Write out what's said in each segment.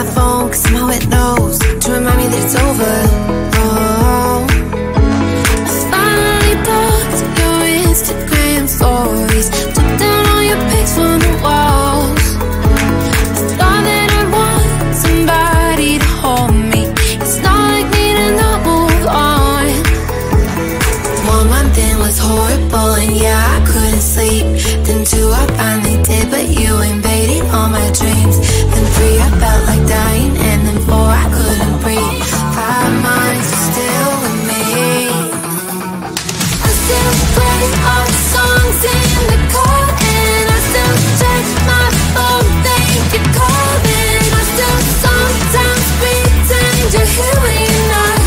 my phone, cause somehow it knows to remind me that it's over. Oh, I finally blocked your Instagram stories, took down all your pics from the walls. I thought that I'd want somebody to hold me. It's not like me to not move on. 1 month in was horrible, and yeah, I couldn't sleep. Then 2, I finally did, but you invaded all my dreams. Then 3, I felt like dying, and then 4, I couldn't breathe. 5 months, you're still with me. I still play our songs in the car, and I still check my phone, think you're calling. I still sometimes pretend you're here when you're not.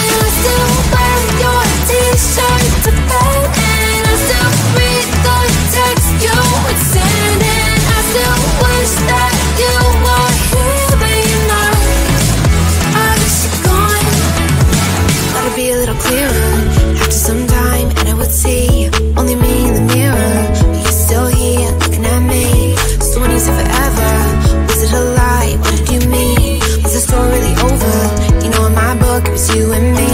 And I still wear your t-shirt to bed, and I still read the text you would send, and I still wish that you were here but you're not. I wish you're gone. Thought it'd be a little clearer after some time, and I would see only me in the mirror, but you're still here looking at me. So when you said forever, was it a lie? What did you mean? Was the story really over? You know, in my book it was you and me.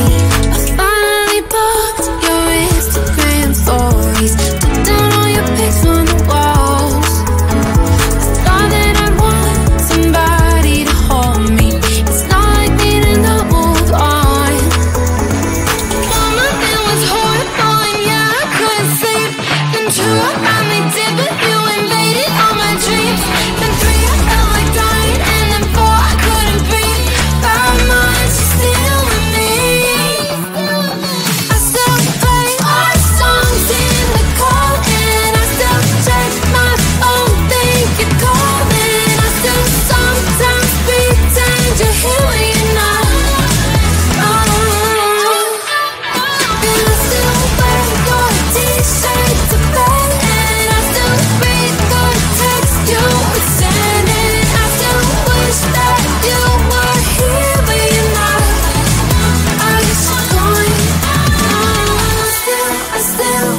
I finally blocked your Instagram stories, took down all your pics from the walls. I thought that I'd want somebody to hold me. It's not like me to not move on. 1 month it was horrible, and yeah, I couldn't sleep. Then 2, I finally did, but you invaded all my dreams. Then 3, I felt like dying, and then 4, I couldn't breathe. 5 months, you're still with me. I still play our songs in the car, and I still check my phone, think you're calling. I still sometimes pretend you're here when you're not. And I still wear your t-shirt to bed, and I still read the text you would send, and I still wish that you were here but you're not. I wish you're gone. I still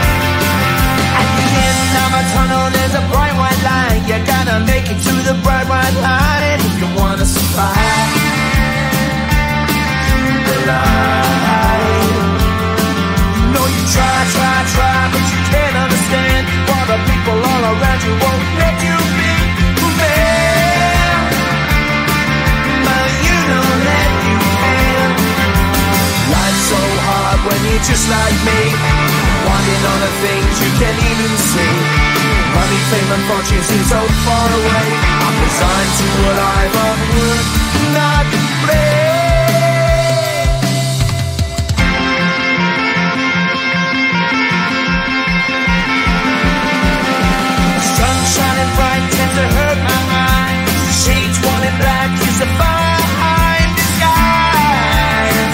At the end of a tunnel, there's a bright white line. You gotta make it to the bright white line if you wanna survive. The line. You know you try, but you can't understand why the people all around you won't let you be who they are. But you know that you can. Life's so hard when you're just like me, wanting all the things you can't even see. Money, fame, and fortune seem so far away. I'm resigned to what I've unworked, not play. Sun shining bright tends to hurt my eyes. Shades worn in black is a fine disguise.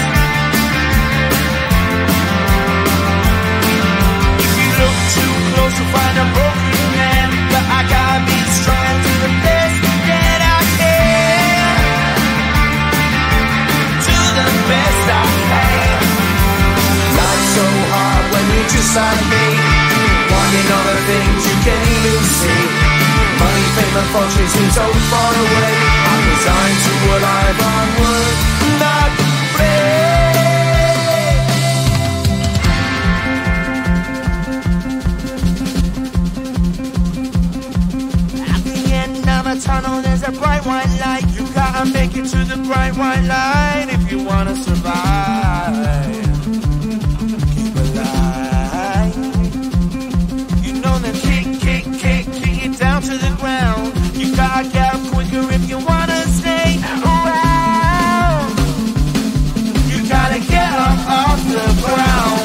If you look too close, you'll find a broken man. But I gotta be strong to the best that I can. To the best I can. Life's so hard when you're just like me, wanting all the things you can't even see. Money, fame, and fortune seem so far away. I'm resigned to what I've unworked, not play. At the end of a tunnel, there's a bright white light. You gotta make it to the bright white light if you wanna survive. Keep alive. You know that kick it down to the ground. You gotta get up quicker if you wanna stay around. You gotta get up off the ground.